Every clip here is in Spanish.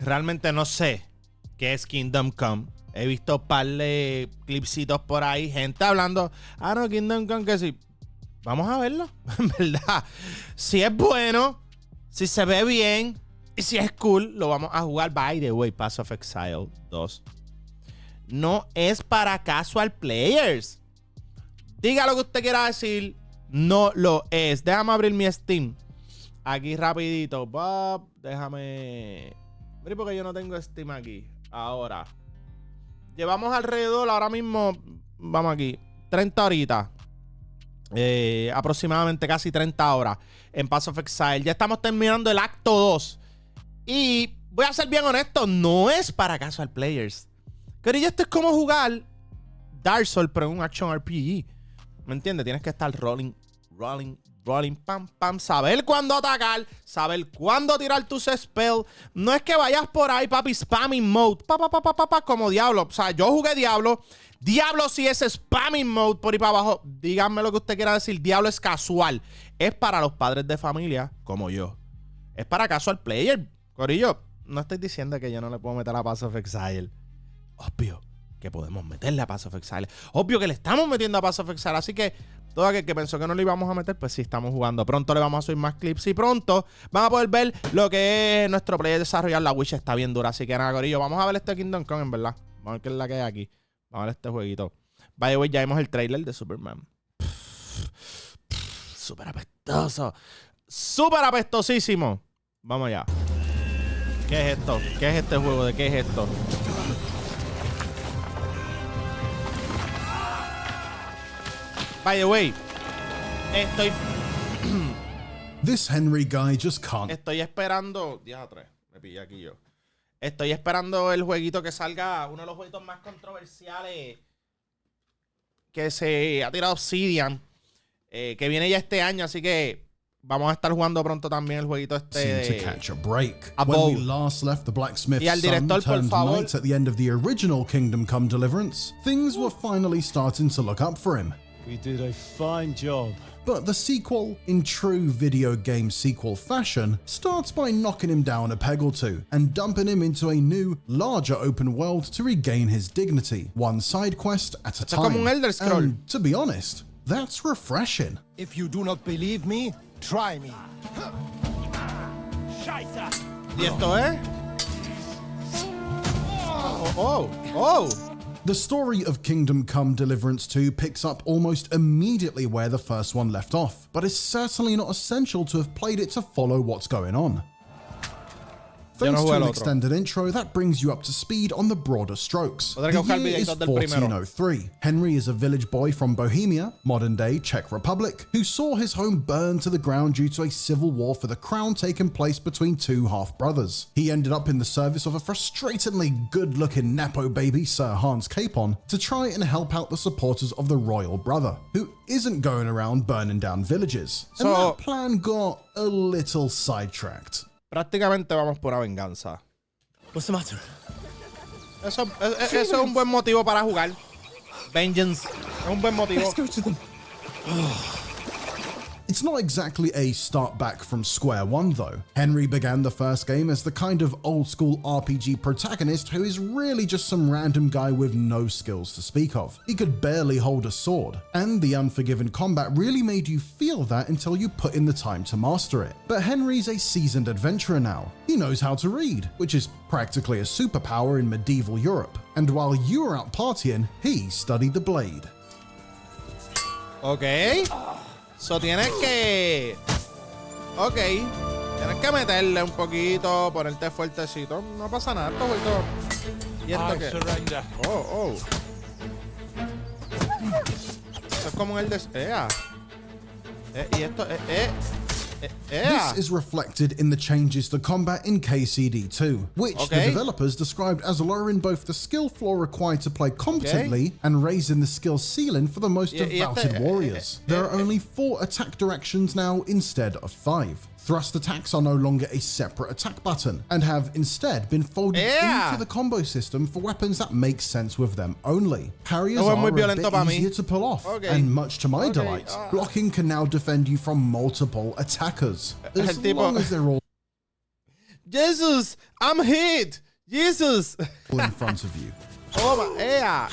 realmente no sé qué es Kingdom Come. He visto un par de clipsitos por ahí, gente hablando, no, Kingdom Come, que sí. Vamos a verlo, en verdad. Si es bueno, si se ve bien y si es cool, lo vamos a jugar. By the way, Path of Exile 2 no es para casual players. Diga lo que usted quiera decir, no lo es. Déjame abrir mi Steam aquí rapidito. Bob, déjame... Mira, porque yo no tengo Steam aquí. Ahora. Llevamos alrededor, ahora mismo, vamos aquí, 30 horitas. Aproximadamente casi 30 horas en Path of Exile. Ya estamos terminando el acto 2. Y voy a ser bien honesto, no es para casual players. Querido, esto es como jugar Dark Souls, pero en un action RPG. ¿Me entiendes? Tienes que estar rolling, pam, pam. Saber cuándo atacar, saber cuándo tirar tus spells. No es que vayas por ahí, papi, spamming mode. Como Diablo. O sea, yo jugué Diablo. Diablo sí es spamming mode por ahí para abajo. Díganme lo que usted quiera decir. Diablo es casual. Es para los padres de familia como yo. Es para casual player. Corillo, no estoy diciendo que yo no le puedo meter a Path of Exile. Obvio que podemos meterle a Path of Exile. Obvio que le estamos metiendo a Path of Exile. Así que todo aquel que pensó que no le íbamos a meter, pues sí, estamos jugando. Pronto le vamos a subir más clips y pronto van a poder ver lo que es nuestro player desarrollar. La Witch está bien dura. Así que nada, corillo, vamos a ver este Kingdom Come, en verdad. Vamos a ver qué es la que hay aquí. Vamos a ver este jueguito. By the way, ya vimos el trailer de Superman. Súper apestoso. Súper apestosísimo. Vamos allá. ¿Qué es esto? ¿Qué es este juego? ¿De qué es esto? By the way, This Henry guy just can't. Estoy esperando. Diatre, me pillé aquí yo. Estoy esperando el jueguito que salga. Uno de los jueguitos más controversiales que se ha tirado Obsidian. Que viene ya este año, así que vamos a estar jugando pronto también el jueguito este de to catch a break. Above. When we last left the blacksmith's Y al director, son turned por favor. night at the end of the original Kingdom Come Deliverance, things were finally starting to look up for him. We did a fine job. But the sequel, in true video game sequel fashion, starts by knocking him down a peg or two and dumping him into a new, larger open world to regain his dignity, one side quest at a Esto es como time. un Elder Scroll. And to be honest, that's refreshing. If you do not believe me, try me. ¿Y esto es? Oh. The story of Kingdom Come Deliverance 2 picks up almost immediately where the first one left off, but it's certainly not essential to have played it to follow what's going on. Thanks to an extended intro that brings you up to speed on the broader strokes. The year is 1403. Henry is a village boy from Bohemia, modern-day Czech Republic, who saw his home burn to the ground due to a civil war for the crown taking place between two half-brothers. He ended up in the service of a frustratingly good-looking Nepo baby, Sir Hans Capon, to try and help out the supporters of the royal brother, who isn't going around burning down villages. And that plan got a little sidetracked. Prácticamente vamos por una venganza. What's the matter? Eso es un buen motivo para jugar. Vengeance. Es un buen motivo. Let's go to them. It's not exactly a start back from square one though. Henry began the first game as the kind of old school RPG protagonist who is really just some random guy with no skills to speak of. He could barely hold a sword, and the unforgiving combat really made you feel that until you put in the time to master it. But Henry's a seasoned adventurer now. He knows how to read, which is practically a superpower in medieval Europe. And while you were out partying, he studied the blade. Ok. So tienes que... Ok. Tienes que meterle un poquito, ponerte fuertecito. No pasa nada, esto jueguito. ¿Y esto qué? Oh. Esto es como el de... Y esto... This is reflected in the changes to combat in KCD2, which the developers described as lowering both the skill floor required to play competently and raising the skill ceiling for the most devoted warriors. There are only 4 attack directions now instead of 5. Thrust attacks are no longer a separate attack button and have instead been folded into the combo system for weapons that make sense with them only. Parries are a bit easier to pull off, and much to my delight, blocking can now defend you from multiple attackers, as long as they're all... Jesus, I'm hit. Jesus. in front of you. Toma, ea.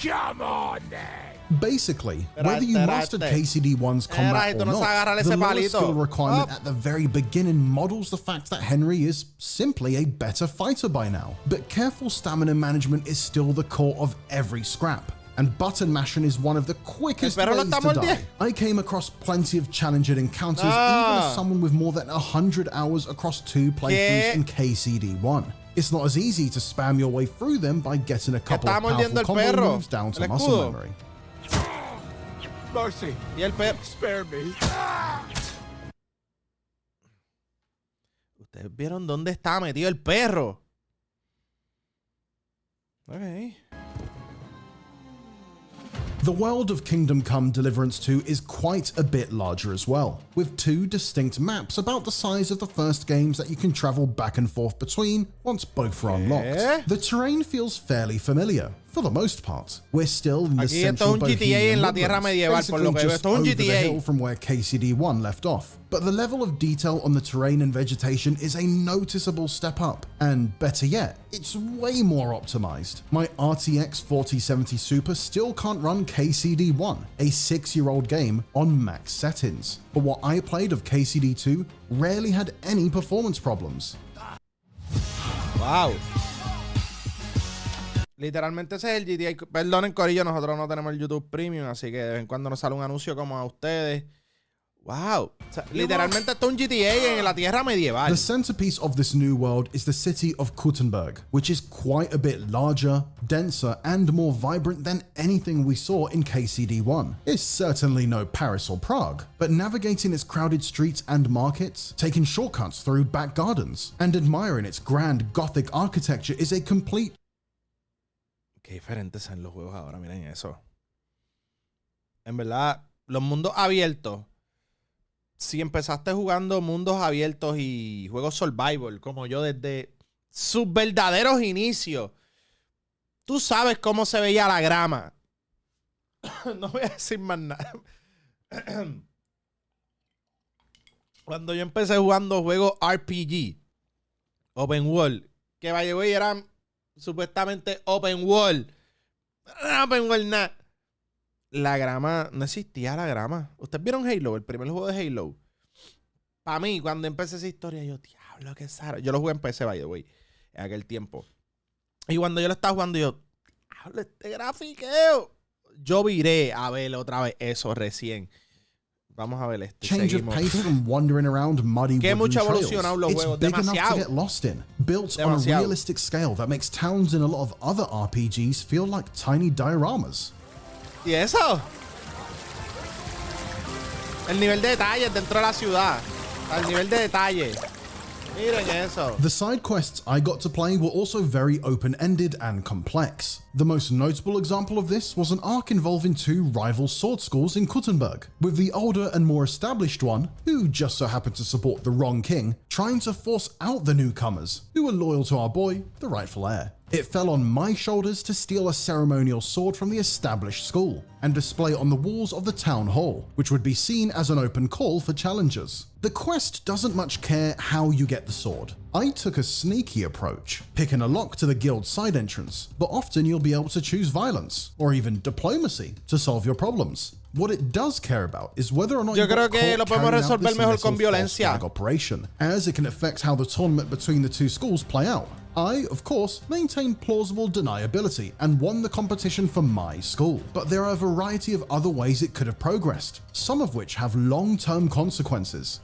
Come on then. Basically, whether you mastered KCD1's combat or not, the lower skill requirement at the very beginning models the fact that Henry is simply a better fighter by now. But careful stamina management is still the core of every scrap, and button mashing is one of the quickest ways to die. I came across plenty of challenging encounters, even as someone with more than 100 hours across 2 playthroughs in KCD1. It's not as easy to spam your way through them by getting a couple of powerful combo moves down to muscle memory. Mercy. Y el perro. Spare me. Ustedes vieron dónde está metido el perro. Okay. The world of Kingdom Come Deliverance 2 is quite a bit larger as well, with 2 distinct maps about the size of the first games that you can travel back and forth between once both are unlocked. The terrain feels fairly familiar, for the most part. We're still in the central Bohemian Woodlands, basically just over the hill from where KCD1 left off. But the level of detail on the terrain and vegetation is a noticeable step up, and better yet, it's way more optimized. My RTX 4070 Super still can't run KCD1, a 6-year-old game, on max settings. But what I played of KCD2 rarely had any performance problems. Wow. Literalmente ese es el GTA. Perdonen, corillo, nosotros no tenemos el YouTube Premium, así que de vez en cuando nos sale un anuncio como a ustedes. Wow. O sea, literalmente esto es un GTA en la tierra medieval. The centerpiece of this new world is the city of Kuttenberg, which is quite a bit larger, denser, and more vibrant than anything we saw in KCD1. It's certainly no Paris or Prague, but navigating its crowded streets and markets, taking shortcuts through back gardens, and admiring its grand Gothic architecture is a complete... Qué diferentes son los juegos ahora, miren eso. En verdad, los mundos abiertos, si empezaste jugando mundos abiertos y juegos survival, como yo desde sus verdaderos inicios, tú sabes cómo se veía la grama. No voy a decir más nada. Cuando yo empecé jugando juegos RPG, Open World, que vaya güey eran supuestamente Open World. No, Open World nada. La grama, no existía la grama. ¿Ustedes vieron Halo? El primer juego de Halo. Para mí, cuando empecé esa historia, yo, diablo, qué saro. Yo lo jugué en PC, by the way, en aquel tiempo. Y cuando yo lo estaba jugando, yo, diablo, este grafiqueo. Yo viré a ver otra vez eso recién. Vamos a ver este. Change of pace from wandering around muddy wooden trails. It's big enough to get lost in. Built on a realistic scale that makes towns in a lot of other RPGs feel like tiny dioramas. ¿Y eso? El nivel de detalle dentro de la ciudad. El nivel de detalle. Miren eso. The side quests I got to play were also very open-ended and complex. The most notable example of this was an arc involving 2 rival sword schools in Kuttenberg, with the older and more established one, who just so happened to support the wrong king, trying to force out the newcomers, who were loyal to our boy, the rightful heir. It fell on my shoulders to steal a ceremonial sword from the established school and display it on the walls of the town hall, which would be seen as an open call for challengers. The quest doesn't much care how you get the sword. I took a sneaky approach, picking a lock to the guild side entrance, but often you'll be able to choose violence or even diplomacy to solve your problems. What it does care about is whether or not you got caught carrying out this little false flag operation, as it can affect how the tournament between the 2 schools play out. I, of course, maintained plausible deniability and won the competition for my school, but there are a variety of other ways it could have progressed, some of which have long-term consequences.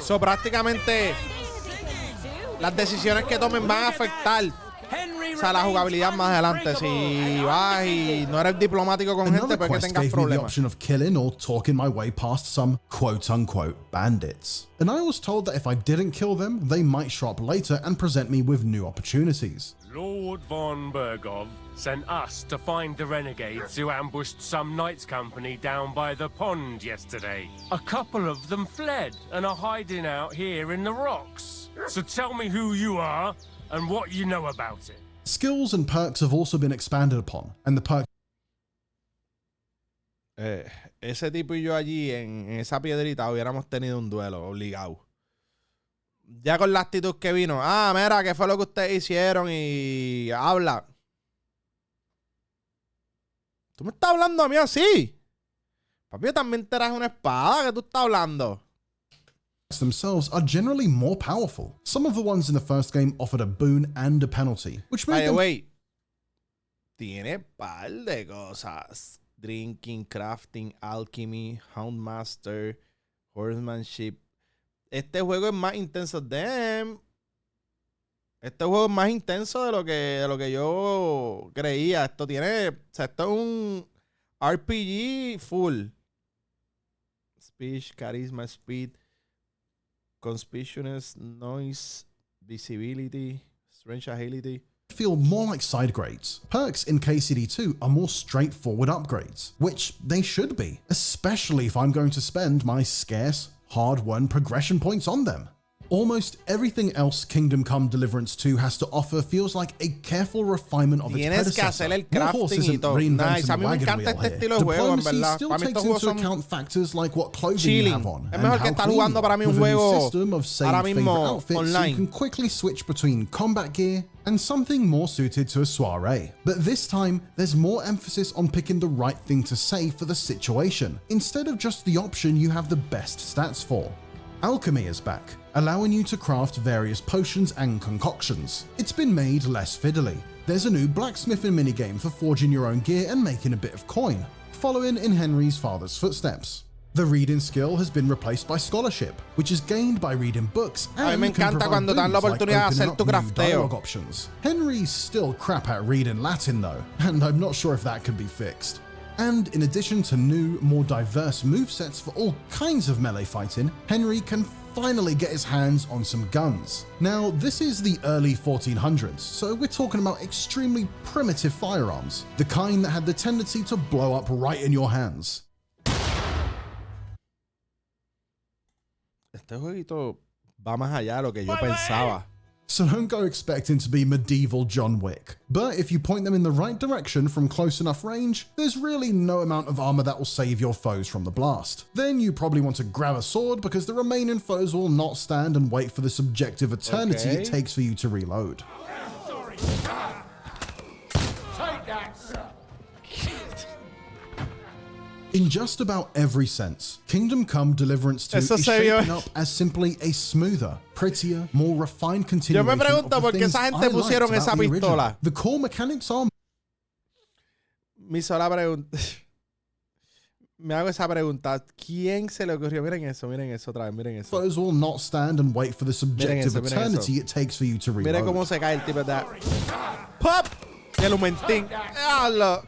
So, prácticamente, las decisiones que tomen van a afectar, o sea, la jugabilidad más adelante. Si vas y no eres diplomático con gente, pues que tengas problemas. The option of killing or talking my way past some quote-unquote bandits. And I was told that if I didn't kill them, they might show up later and present me with new opportunities. Lord von Bergov sent us to find the renegades who ambushed some knights' company down by the pond yesterday. A couple of them fled and are hiding out here in the rocks. So tell me who you are and what you know about it. Skills and perks have also been expanded upon, and the perks ese tipo y yo allí en esa piedrita hubiéramos tenido un duelo obligado. Ya con la actitud que vino. Ah, mira, ¿qué fue lo que ustedes hicieron? Y habla. ¿Tú me estás hablando a mí así? Papi, también te traes una espada. ¿Qué tú estás hablando? Themselves are generally more powerful. Some of the ones in the first game offered a boon and a penalty, which made them tiene par de cosas. Drinking, crafting, alchemy, houndmaster, horsemanship. Este juego es más intenso. Damn. Este juego es más intenso de lo que yo creía. Esto tiene... O sea, esto es un RPG full. Speech, charisma, speed, conspicuousness, noise, visibility, strange agility. feel more like side grades. Perks in KCD2 are more straightforward upgrades, which they should be, especially if I'm going to spend my scarce, hard-won progression points on them. Almost everything else Kingdom Come Deliverance 2 has to offer feels like a careful refinement of its predecessor. More horses and reinventing the wagon wheel here. Diplomacy still takes into account factors like what clothing you have on and how clean you are, with a new system of save favorite outfits so you can quickly switch between combat gear and something more suited to a soiree. But this time, there's more emphasis on picking the right thing to say for the situation, instead of just the option you have the best stats for. Alchemy is back, allowing you to craft various potions and concoctions. It's been made less fiddly. There's a new blacksmithing minigame for forging your own gear and making a bit of coin, following in Henry's father's footsteps. The reading skill has been replaced by scholarship, which is gained by reading books and me encanta cuando dan la oportunidad de hacer tu crafteo. Options. Henry's still crap at reading Latin though, and I'm not sure if that can be fixed. And in addition to new, more diverse movesets for all kinds of melee fighting, Henry can finally get his hands on some guns. Now, this is the early 1400s, so we're talking about extremely primitive firearms, the kind that had the tendency to blow up right in your hands. Este jueguito va más allá de lo que yo pensaba. So don't go expecting to be medieval John Wick. But if you point them in the right direction from close enough range, there's really no amount of armor that will save your foes from the blast. Then you probably want to grab a sword because the remaining foes will not stand and wait for the subjective eternity it takes for you to reload. In just about every sense, Kingdom Come Deliverance 2 is shaping up as simply a smoother, prettier, more refined continuation of the things I liked about the original. The core mechanics are... Me hago esa pregunta. ¿Quién se le ocurrió? Miren eso otra vez, miren eso. Foes will not stand and wait for the subjective eternity it takes for you to reload. Miren cómo se cae el tipo de... ¡Pop! Y el humentín. ¡Hala!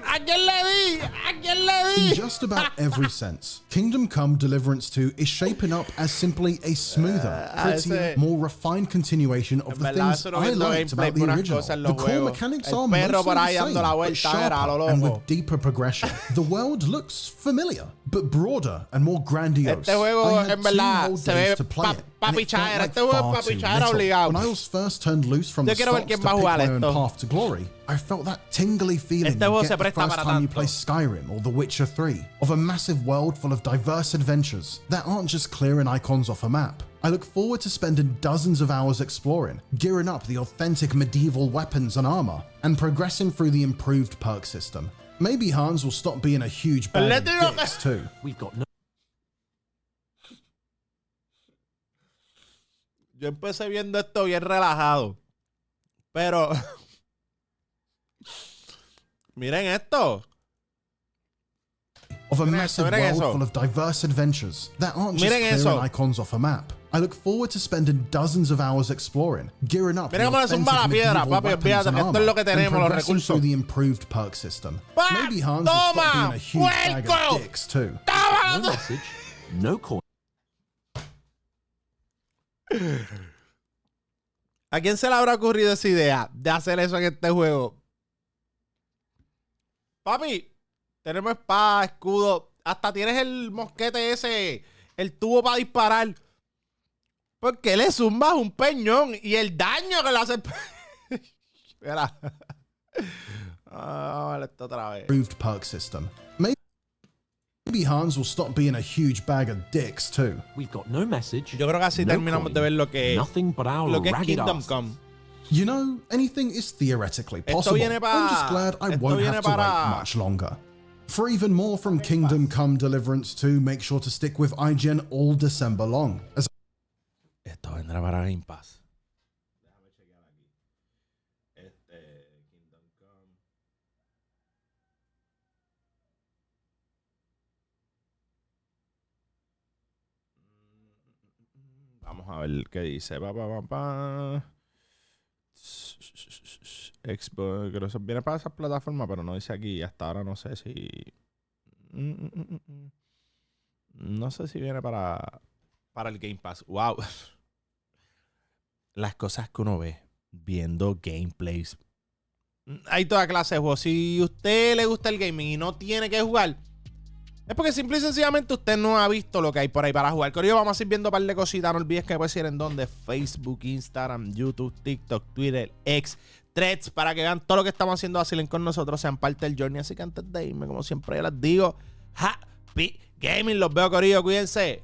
¿A quién le di? ¿A quién le di? In just about every sense, Kingdom Come Deliverance 2 is shaping up as simply a smoother, prettier, more refined continuation of the things I liked about the original. The core mechanics are mostly the same, but sharper and with deeper progression. The world looks familiar, but broader and more grandiose. I had 2 whole days to play it, and it felt like far too little. When I was first turned loose from the stocks to pick my own path to glory, I felt that tingly feeling you get the first time you play Skyrim or The Witcher 3, of a massive world full of diverse adventures that aren't just clearing icons off a map. I look forward to spending dozens of hours exploring, gearing up the authentic medieval weapons and armor, and progressing through the improved perk system. Maybe Hans will stop being a huge bag of dicks too. We've got no... Yo empecé viendo esto bien relajado, pero... Miren esto. Of a massive world full of diverse adventures that aren't just clearing icons off a map. I look forward to spending dozens of hours exploring, gearing up the authentic medieval weapons and armor, and progressing through the improved perk system. Maybe Hans will stop being a huge bag of dicks too. No message, no coin. ¿A quién se le habrá ocurrido esa idea de hacer eso en este juego? Papi, tenemos espada, escudo, hasta tienes el mosquete ese, el tubo para disparar. ¿Por qué le zumbas un peñón? Y el daño que le hace... Mira. Vale, esto otra vez. Improved perk system. Maybe Hans will stop being a huge bag of dicks too. We've got no message. Yo creo que así no terminamos coin, de ver lo que nothing but our es ragged Kingdom asses. Come. You know, anything is theoretically Esto possible. viene I'm just glad I esto won't viene have to para- wait much longer. For even more from Kingdom Come Deliverance 2, make sure to stick with IGN all December long, as Esto vendrá para Game Pass. Déjame chequear aquí. Kingdom Come. Vamos a ver qué dice. Xbox, creo que viene para esas plataformas, pero no dice aquí. Hasta ahora no sé si. No sé si viene para el Game Pass. Wow. Las cosas que uno ve viendo gameplays. Hay toda clase de juegos. Si a usted le gusta el gaming y no tiene que jugar, es porque simple y sencillamente usted no ha visto lo que hay por ahí para jugar. Corillo, vamos a ir viendo un par de cositas. No olvides que me puedes ir en donde: Facebook, Instagram, YouTube, TikTok, Twitter, X, Threads, para que vean todo lo que estamos haciendo. Vacilen con nosotros, sean parte del journey. Así que antes de irme, como siempre, yo les digo, Happy Gaming. Los veo, Corillo. Cuídense.